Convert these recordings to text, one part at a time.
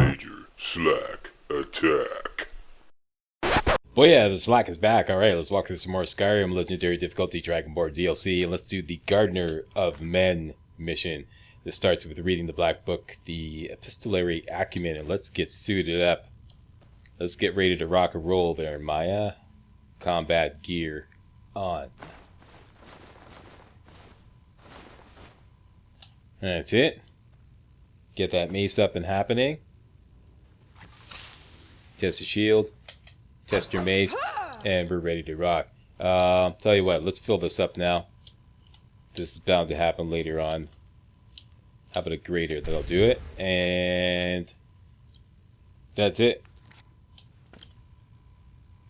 Major Slack Attack. Well, yeah, the Slack is back. Alright, let's walk through some more Skyrim Legendary Difficulty Dragonborn DLC, and let's do the Gardener of Men mission. This starts with reading the Black Book, the Epistolary Acumen, and let's get suited up. Let's get ready to rock and roll there, Maya. Combat gear on. That's it. Get that mace up and happening. Test your shield. Test your mace. And we're ready to rock. Tell you what, let's fill this up now. This is bound to happen later on. How about a grader? That'll do it. And that's it.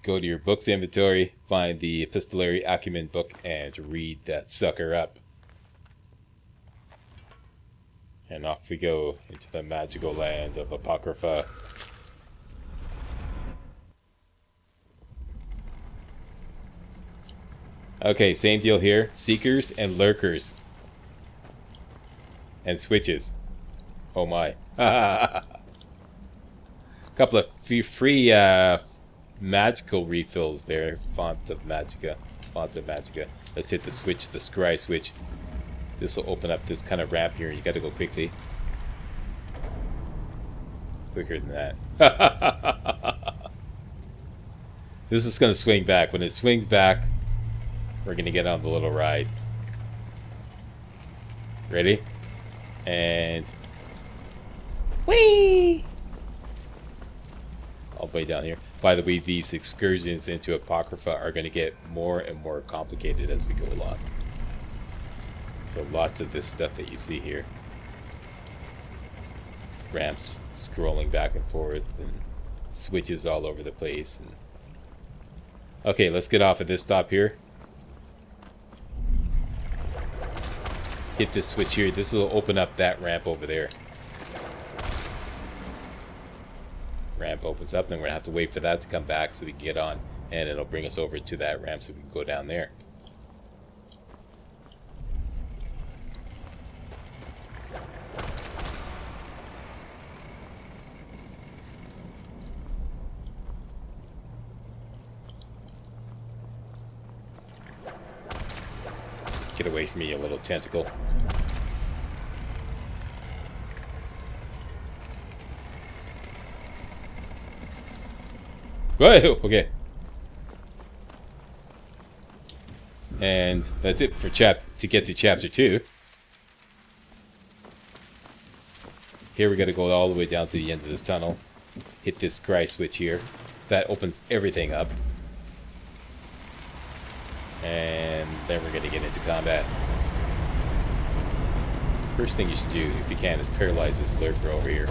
Go to your books inventory, find the Epistolary Acumen book, and read that sucker up. And off we go into the magical land of Apocrypha. Okay, same deal here. Seekers and lurkers. And switches. Oh my. Couple of free magical refills there. Font of Magica. Let's hit the switch, the scry switch. This will open up this kind of ramp here. You gotta go quickly. Quicker than that. This is gonna swing back. When it swings back, we're gonna get on the little ride. Ready? And whee! All the way down here. By the way, these excursions into Apocrypha are gonna get more and more complicated as we go along. So lots of this stuff that you see here. Ramps scrolling back and forth and switches all over the place. And okay, let's get off at this stop here. Hit this switch here. This will open up that ramp over there. Ramp opens up, and then we're going to have to wait for that to come back so we can get on. And it'll bring us over to that ramp so we can go down there. Get away from me, you little tentacle. Whoa, okay. And that's it for to get to chapter 2. Here we gotta go all the way down to the end of this tunnel. Hit this scry switch here. That opens everything up. And then we're going to get into combat. First thing you should do, if you can, is paralyze this lurker over here.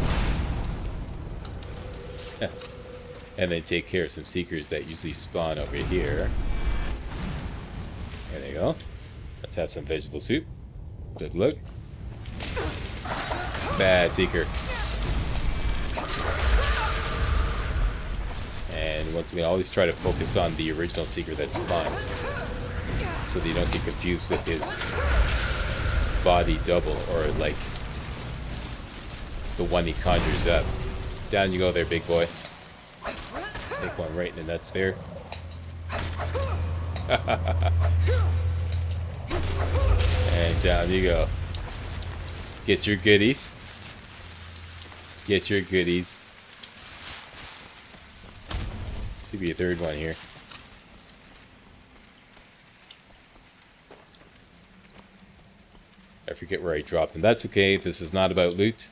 And then take care of some seekers that usually spawn over here. There they go. Let's have some vegetable soup. Good look. Bad seeker. And once again, always try to focus on the original seeker that spawns, so that you don't get confused with his body double, or like the one he conjures up. Down you go there, big boy. Take one right in the nuts there. And down you go. Get your goodies. Get your goodies. Should be a third one here. I forget where I dropped them. That's okay. This is not about loot.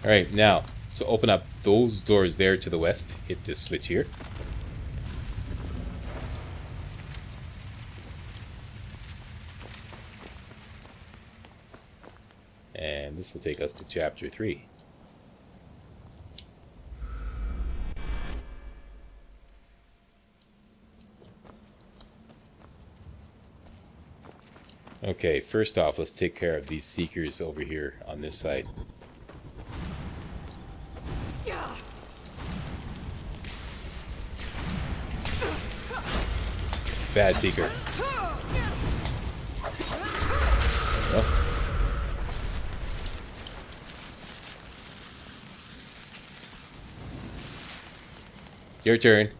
Alright, now, to open up those doors there to the west, hit this switch here. And this will take us to chapter 3. Okay, first off, let's take care of these seekers over here on this side. Bad seeker. Your turn.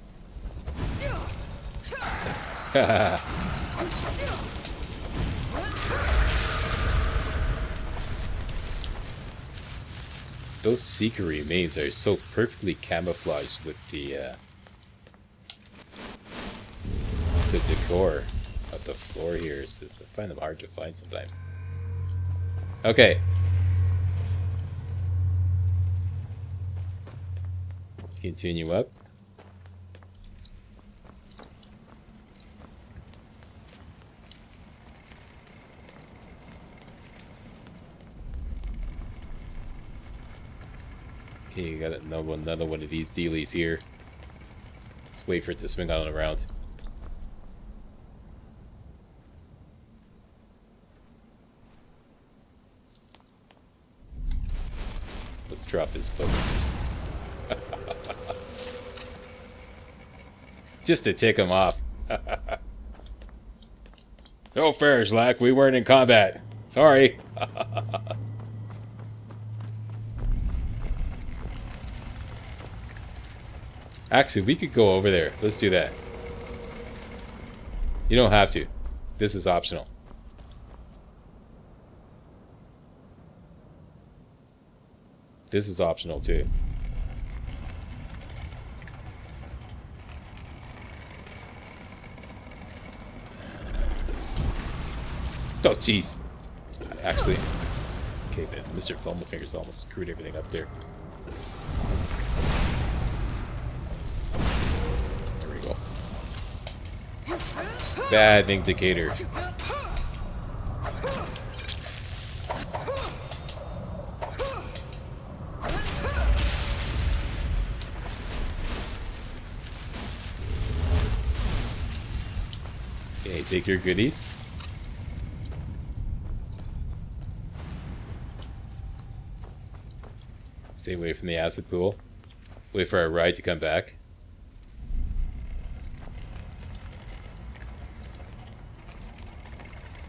Those secret remains are so perfectly camouflaged with the decor of the floor here. It's just, I find them hard to find sometimes. Okay. Continue up. Okay, you got another one of these dealies here. Let's wait for it to swing on around. Let's drop this book. Just to tick him off. No fair, Slack. We weren't in combat. Sorry. Actually, we could go over there. Let's do that. You don't have to. This is optional. This is optional too. Oh, jeez. Actually, okay, then Mr. Fumblefingers almost screwed everything up there. There we go. Bad indicator. Okay, take your goodies. Stay away from the acid pool. Wait for our ride to come back.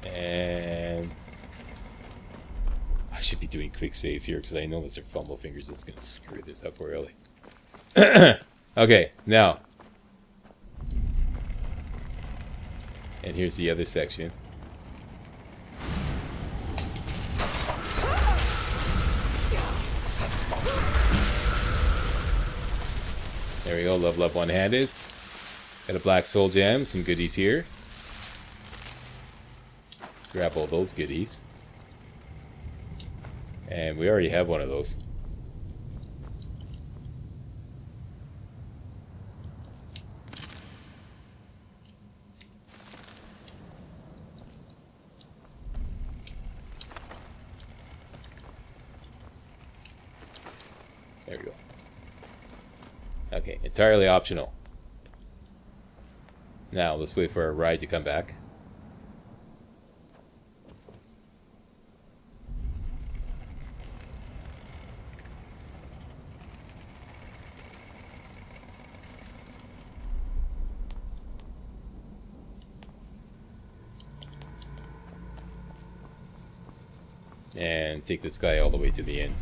And I should be doing quick saves here because I know Mr. Fumblefingers is going to screw this up royally. Okay, now. And here's the other section. There we go, level up one-handed. Got a black soul gem, some goodies here. Grab all those goodies. And we already have one of those. There we go. Okay, entirely optional. Now, let's wait for our ride to come back. And take this guy all the way to the end.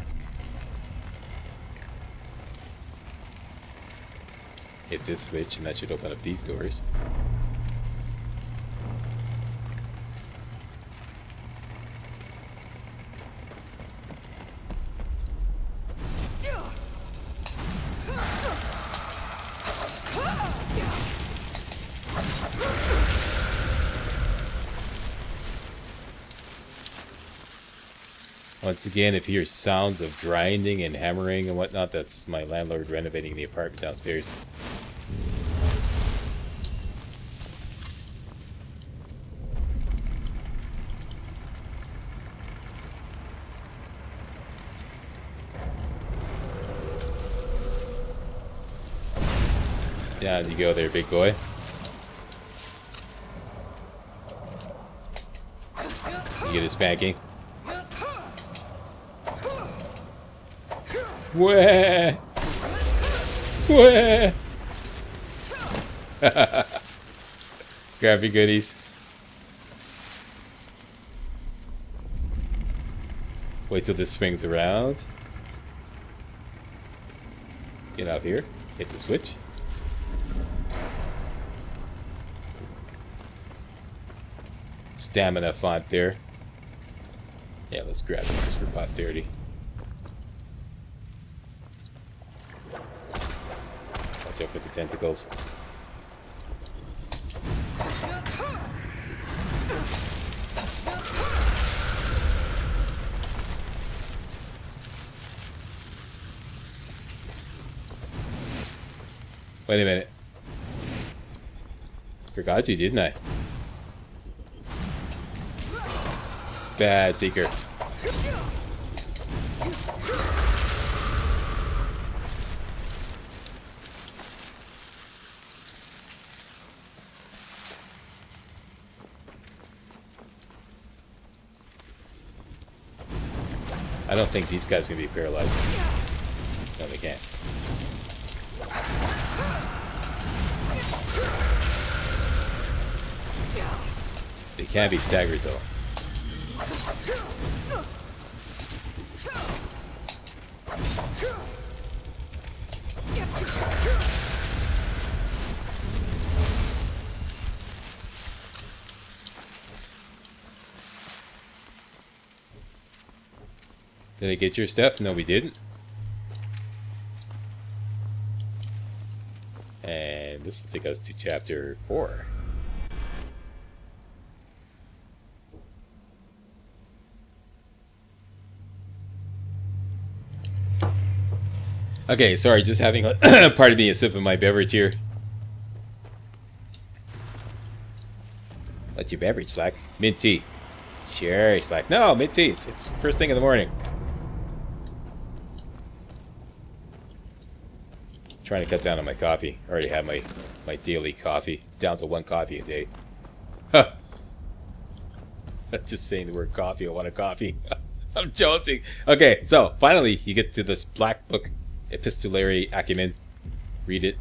Hit this switch and that should open up these doors. Once again, if you hear sounds of grinding and hammering and whatnot, that's my landlord renovating the apartment downstairs. Down you go there, big boy. You get a spanking. Wah! Wah! Grab your goodies. Wait till this swings around. Get out here. Hit the switch. stamina font there. Yeah, let's grab it just for posterity. Watch out for the tentacles. Wait a minute. Forgot you, didn't I? Bad Seeker. I don't think these guys can be paralyzed. No, they can't. They can be staggered though. Did I get your stuff? No, we didn't. And this will take us to chapter 4. Okay, sorry, just having a pardon me, a sip of my beverage here. What's your beverage, Slack? Mint tea. Sure, Slack. No, mint tea. It's first thing in the morning. Trying to cut down on my coffee. I already have my daily coffee. Down to 1 coffee a day. Huh. Just saying the word coffee, I want a coffee. I'm joking. Okay, so finally you get to this black book, Epistolary Acumen. Read it.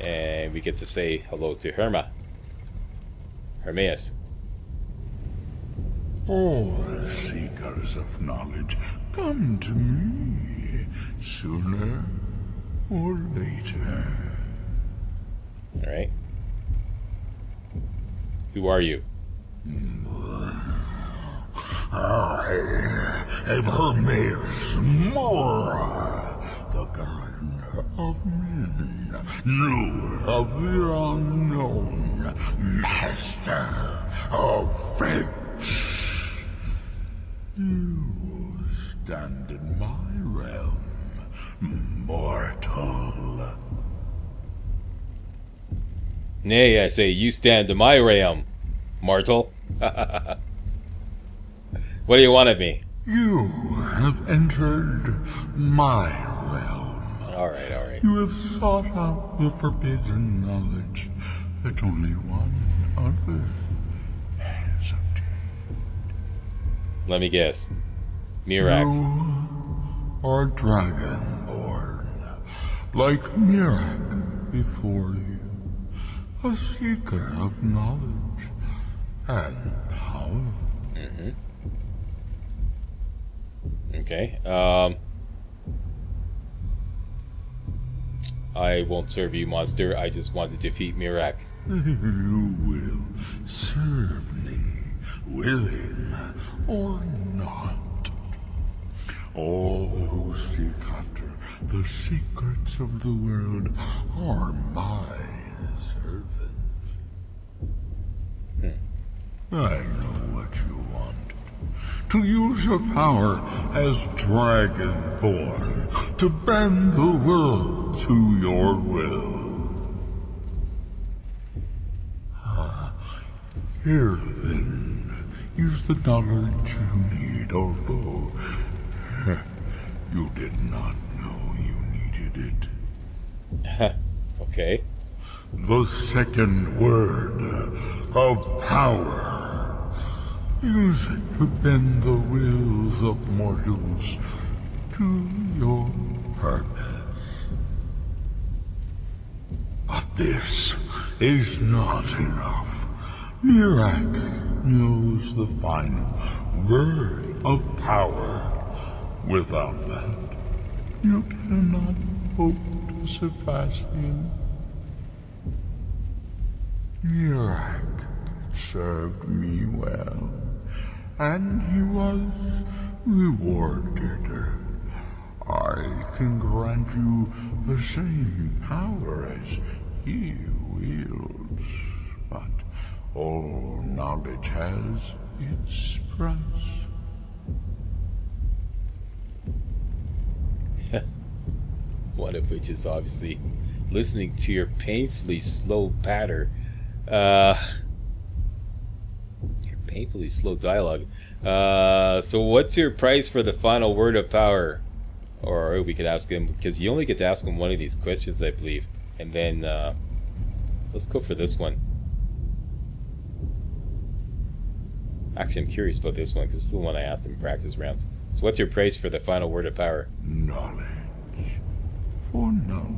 And we get to say hello to Hermaeus. All seekers of knowledge, come to me, sooner or later. Alright. Who are you? I am Hermaeus Mora, the gardener of men, knower of the unknown, master of fate. You stand in my realm, mortal. Nay, I say, you stand in my realm, mortal. What do you want of me? You have entered my realm. Alright, alright. You have sought out the forbidden knowledge that only one other has obtained. Let me guess. Mirak. You are Dragonborn, like Mirak before you, a seeker of knowledge and power. Mm-hmm. Okay. I won't serve you, monster. I just want to defeat Mirak. You will serve me, willing or not. All who seek after the secrets of the world are my servants. I know what you want. To use your power as Dragonborn, to bend the world to your will. Here then is the knowledge you need, although you did not know you needed it. Okay. The second word of power. Use it to bend the wills of mortals to your purpose. But this is not enough. Mirak knows the final word of power. Without that, you cannot hope to surpass him. Mirak served me well, and he was rewarded. I can grant you the same power as he wields, but all knowledge has its price. One of which is obviously listening to your painfully slow patter. Your painfully slow dialogue. So what's your price for the final word of power? Or we could ask him, because you only get to ask him one of these questions, I believe. And then, let's go for this one. Actually, I'm curious about this one, because this is the one I asked him in practice rounds. So what's your price for the final word of power? Knowledge. For knowledge.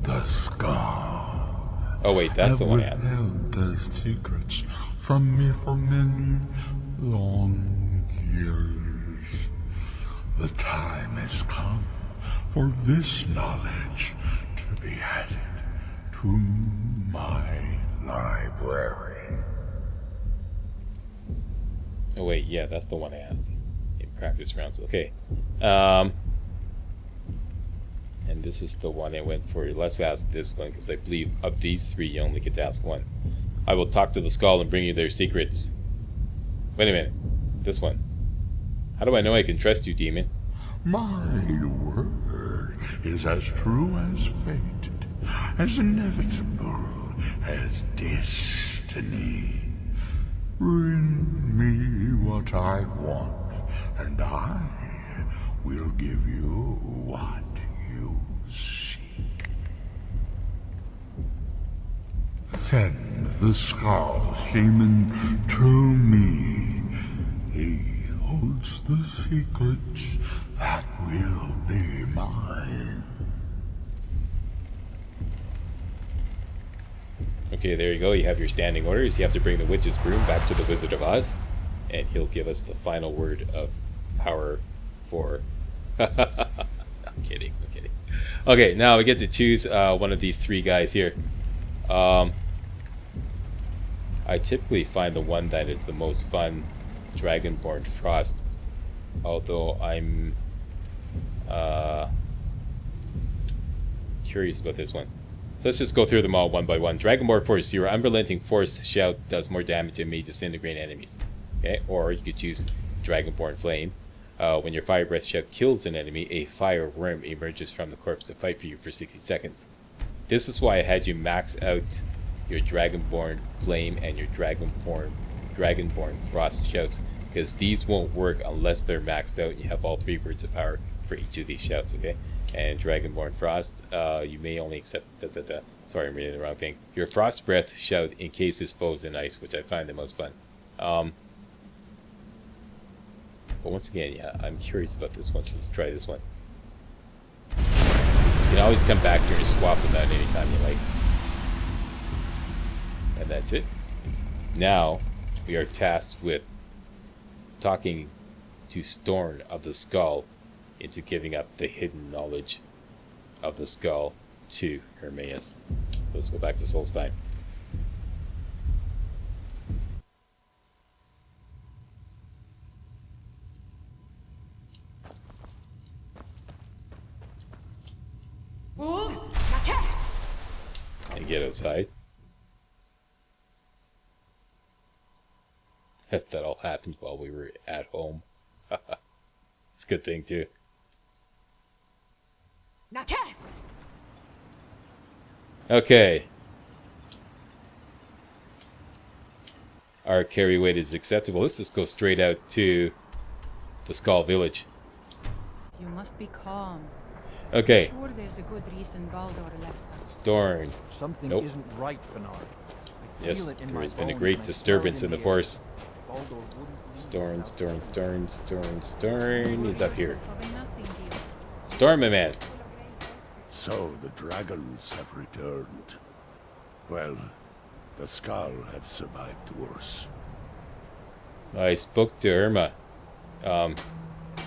The skull. Oh wait, that's the one I asked. Withheld their secrets from me for many long years. The time has come for this knowledge to be added to my library. Oh wait, yeah, that's the one I asked in practice rounds. Okay. And this is the one I went for. Let's ask this one, because I believe of these three you only get to ask one. I will talk to the skull and bring you their secrets. Wait a minute. This one. How do I know I can trust you, demon? My word is as true as fate, as inevitable as destiny. Bring me what I want, and I will give you what you seek. Send the skull shaman to me. He holds the secrets that will be mine. Okay, there you go. You have your standing orders. You have to bring the witch's broom back to the Wizard of Oz, and he'll give us the final word of power for... I'm kidding, I'm kidding. Okay, now we get to choose one of these three guys here. I typically find the one that is the most fun, Dragonborn Frost, although I'm curious about this one. So let's just go through them all one by one. Dragonborn Force, your unrelenting force shout does more damage and may disintegrate enemies. Okay, or you could choose Dragonborn Flame. When your fire breath shout kills an enemy, a fire worm emerges from the corpse to fight for you for 60 seconds. This is why I had you max out your Dragonborn Flame and your Dragonborn Frost shouts, because these won't work unless they're maxed out and you have all three words of power for each of these shouts, okay? And Dragonborn Frost, you may only accept sorry, I'm reading the wrong thing. Your Frost Breath shout encases foes in ice, which I find the most fun. But once again, yeah, I'm curious about this one, so let's try this one. You can always come back here and swap them out anytime you like. And that's it. Now, we are tasked with talking to Storn of the Skull into giving up the hidden knowledge of the skull to Hermaeus. So let's go back to Solstein. And get outside. That all happened while we were at home. It's a good thing too. Okay. Our carry weight is acceptable. Let's just go straight out to the Skull Village. You must be calm. Okay. I'm sure there's a good reason Baldur left us. Storn. Something Nope. isn't right, Fenard. I feel Yes, it in there my has been a bones great and I disturbance smell in it the air. Force. Baldur wouldn't leave Storn, without Storn. He's up here. Yourself over nothing, dear. Storm, my man. So the dragons have returned. Well, the skull have survived worse. I spoke to Irma.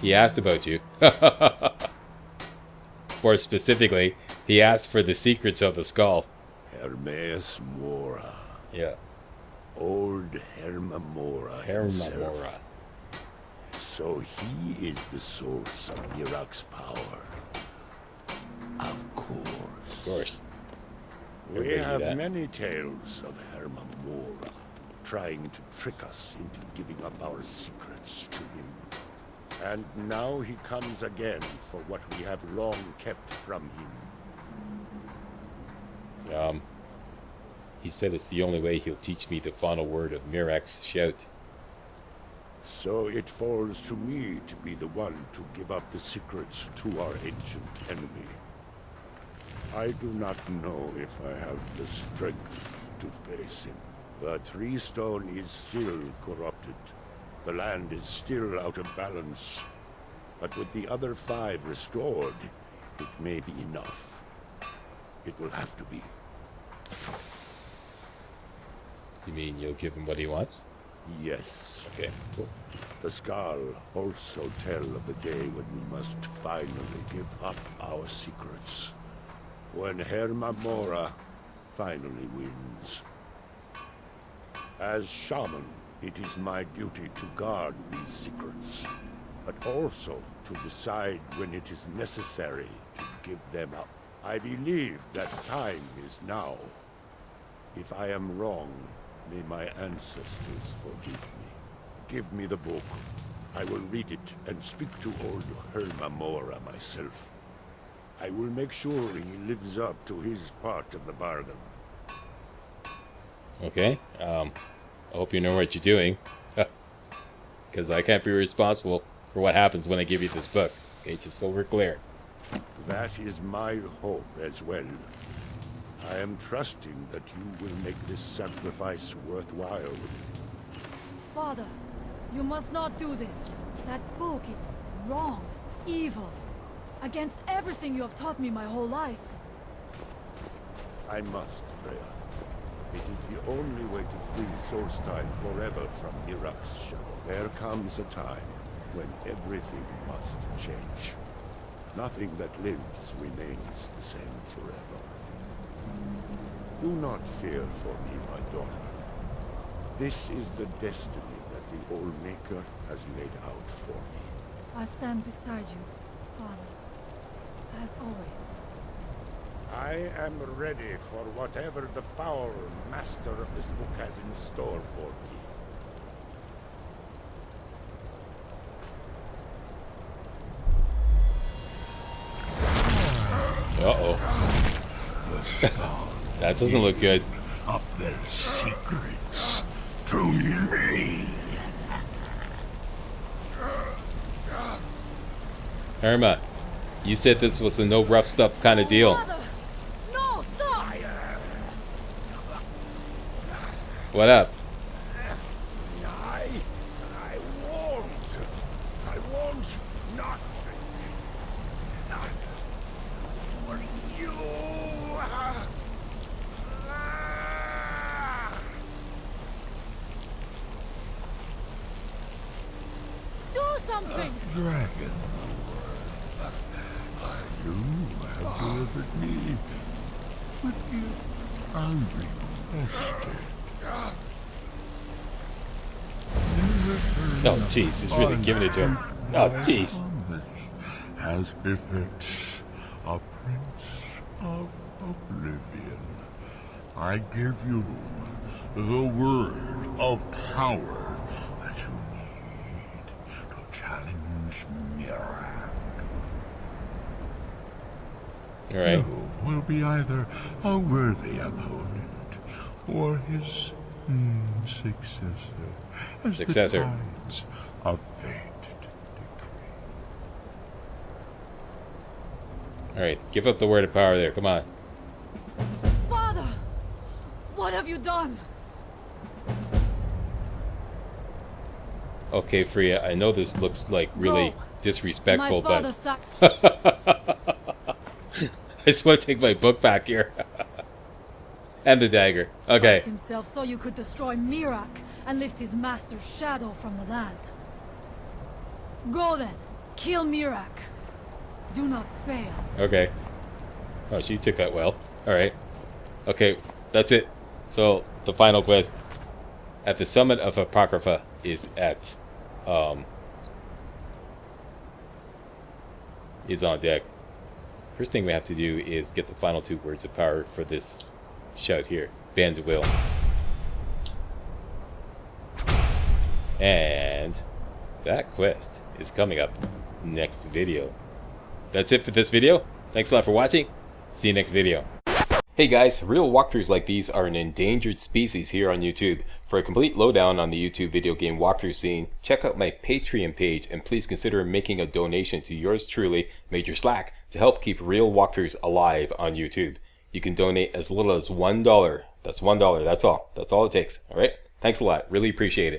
He asked about you. More specifically, he asked for the secrets of the skull. Hermaeus Mora. Yeah. Old Herma Mora himself. Hermamora. So he is the source of Mirak's power. Of course. Of course. We Everybody knew have that. many tales of Herma Mora trying to trick us into giving up our secrets to him. And now he comes again for what we have long kept from him. He said it's the only way he'll teach me the final word of Mirak's shout. So it falls to me to be the one to give up the secrets to our ancient enemy. I do not know if I have the strength to face him. The Tree Stone is still corrupted. The land is still out of balance. But with the other 5 restored, it may be enough. It will have to be. You mean you'll give him what he wants? Yes. Okay, cool. The Skal also tell of the day when we must finally give up our secrets. When Herma Mora finally wins. As shaman, it is my duty to guard these secrets, but also to decide when it is necessary to give them up. I believe that time is now. If I am wrong, may my ancestors forgive me. Give me the book. I will read it and speak to old Herma Mora myself. I will make sure he lives up to his part of the bargain. Okay, I hope you know what you're doing. Because I can't be responsible for what happens when I give you this book. Okay, just so we're clear. That is my hope as well. I am trusting that you will make this sacrifice worthwhile. Father, you must not do this. That book is wrong, evil, against everything you have taught me my whole life. I must, Freya. It is the only way to free Solstein forever from Mirak's shadow. There comes a time when everything must change. Nothing that lives remains the same forever. Do not fear for me, my daughter. This is the destiny that the Old Maker has laid out for me. I stand beside you, Father, as always. I am ready for whatever the foul master of this book has in store for me. Uh-oh. That doesn't look good. Up their secrets to me. Herma, you said this was a no rough stuff kind of deal. Father! No, stop! What up? I want nothing for you. Do something! Dragon, you have delivered me, but if I requested. Oh, jeez, he's really giving it to him. Oh, jeez. As befits a prince of oblivion, I give you the word of power that you need to challenge Mirak. All right. You will be either a worthy opponent or his successor, as Successor. the tides of fate decree. All right, give up the word of power there. Come on. Father! What have you done? Okay, Freya, I know this looks like really Go. disrespectful, My father but I just want to take my book back here. And the dagger. Okay. sacrificed himself so you could destroy Mirak and lift his master's shadow from the land. Go then, kill Mirak. Do not fail. Okay. Oh, she took that well. All right. Okay. that's it. So the final quest at the summit of Apocrypha is on deck. First thing we have to do is get the final 2 words of power for this shout here. Bend will. And that quest is coming up next video. That's it for this video. Thanks a lot for watching. See you next video. Hey guys, real walkthroughs like these are an endangered species here on YouTube. For a complete lowdown on the YouTube video game walkthrough scene, check out my Patreon page and please consider making a donation to yours truly, Major Slack, to help keep real walkthroughs alive on YouTube. You can donate as little as $1. That's $1, that's all. That's all it takes, alright? Thanks a lot, really appreciate it.